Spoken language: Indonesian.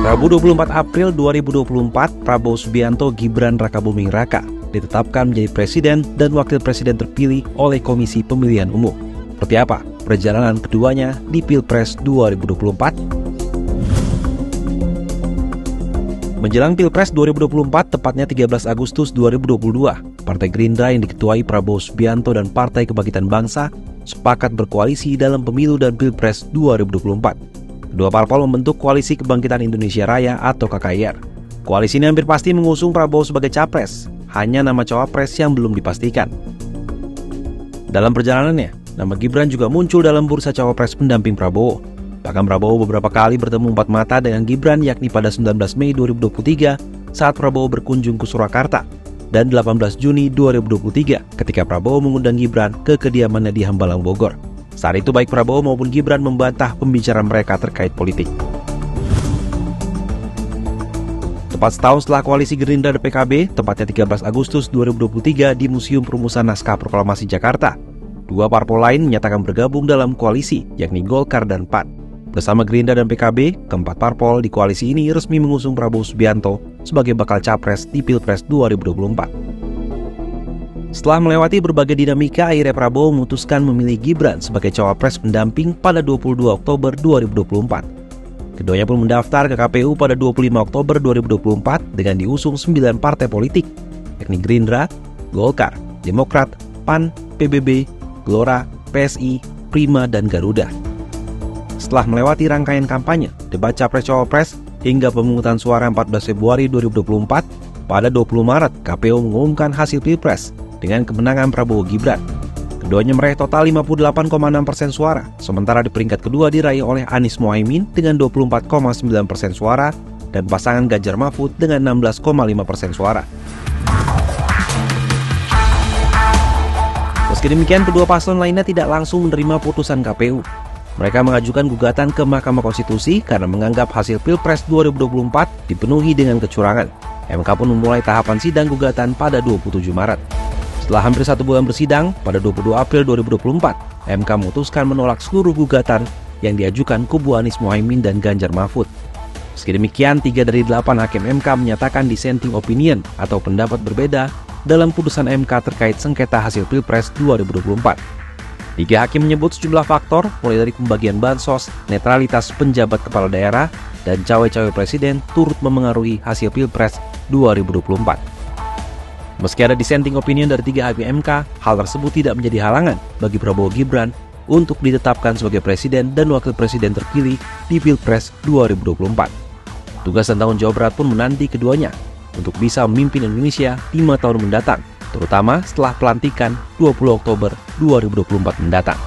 Rabu 24 April 2024, Prabowo Subianto Gibran Rakabuming Raka ditetapkan menjadi presiden dan wakil presiden terpilih oleh Komisi Pemilihan Umum. Seperti apa perjalanan keduanya di Pilpres 2024? Menjelang Pilpres 2024, tepatnya 13 Agustus 2022, Partai Gerindra yang diketuai Prabowo Subianto dan Partai Kebangkitan Bangsa sepakat berkoalisi dalam pemilu dan Pilpres 2024. Kedua parpol membentuk Koalisi Kebangkitan Indonesia Raya atau KKIR. Koalisi ini hampir pasti mengusung Prabowo sebagai capres, hanya nama cawapres yang belum dipastikan. Dalam perjalanannya, nama Gibran juga muncul dalam bursa cawapres pendamping Prabowo. Bahkan Prabowo beberapa kali bertemu empat mata dengan Gibran, yakni pada 19 Mei 2023 saat Prabowo berkunjung ke Surakarta, dan 18 Juni 2023 ketika Prabowo mengundang Gibran ke kediamannya di Hambalang, Bogor. Saat itu baik Prabowo maupun Gibran membantah pembicaraan mereka terkait politik. Tepat setahun setelah koalisi Gerindra dan PKB, tepatnya 13 Agustus 2023 di Museum Perumusan Naskah Proklamasi Jakarta, dua parpol lain menyatakan bergabung dalam koalisi, yakni Golkar dan PAN. Bersama Gerindra dan PKB, keempat parpol di koalisi ini resmi mengusung Prabowo Subianto sebagai bakal capres di Pilpres 2024. Setelah melewati berbagai dinamika, akhirnya Prabowo memutuskan memilih Gibran sebagai cawapres pendamping pada 22 Oktober 2024. Keduanya pun mendaftar ke KPU pada 25 Oktober 2024 dengan diusung 9 partai politik, yakni Gerindra, Golkar, Demokrat, PAN, PBB, Gelora, PSI, Prima, dan Garuda. Setelah melewati rangkaian kampanye, debat capres-cawapres, hingga pemungutan suara 14 Februari 2024, pada 20 Maret KPU mengumumkan hasil Pilpres dengan kemenangan Prabowo Gibran. Keduanya meraih total 58,6% suara, sementara di peringkat kedua diraih oleh Anies Mohaimin dengan 24,9% suara dan pasangan Ganjar Mahfud dengan 16,5% suara. Meski demikian, kedua paslon lainnya tidak langsung menerima putusan KPU. Mereka mengajukan gugatan ke Mahkamah Konstitusi karena menganggap hasil Pilpres 2024 dipenuhi dengan kecurangan. MK pun memulai tahapan sidang gugatan pada 27 Maret. Setelah hampir 1 bulan bersidang, pada 22 April 2024, MK memutuskan menolak seluruh gugatan yang diajukan kubu Anies Mohaimin dan Ganjar Mahfud. Meski demikian, 3 dari 8 hakim MK menyatakan dissenting opinion atau pendapat berbeda dalam putusan MK terkait sengketa hasil Pilpres 2024. 3 hakim menyebut sejumlah faktor, mulai dari pembagian bansos, netralitas penjabat kepala daerah, dan cawe-cawe presiden turut memengaruhi hasil Pilpres 2024. Meski ada dissenting opinion dari 3 hakim MK, hal tersebut tidak menjadi halangan bagi Prabowo Gibran untuk ditetapkan sebagai presiden dan wakil presiden terpilih di Pilpres 2024. Tugas dan tanggung jawab berat pun menanti keduanya untuk bisa memimpin Indonesia 5 tahun mendatang, terutama setelah pelantikan 20 Oktober 2024 mendatang.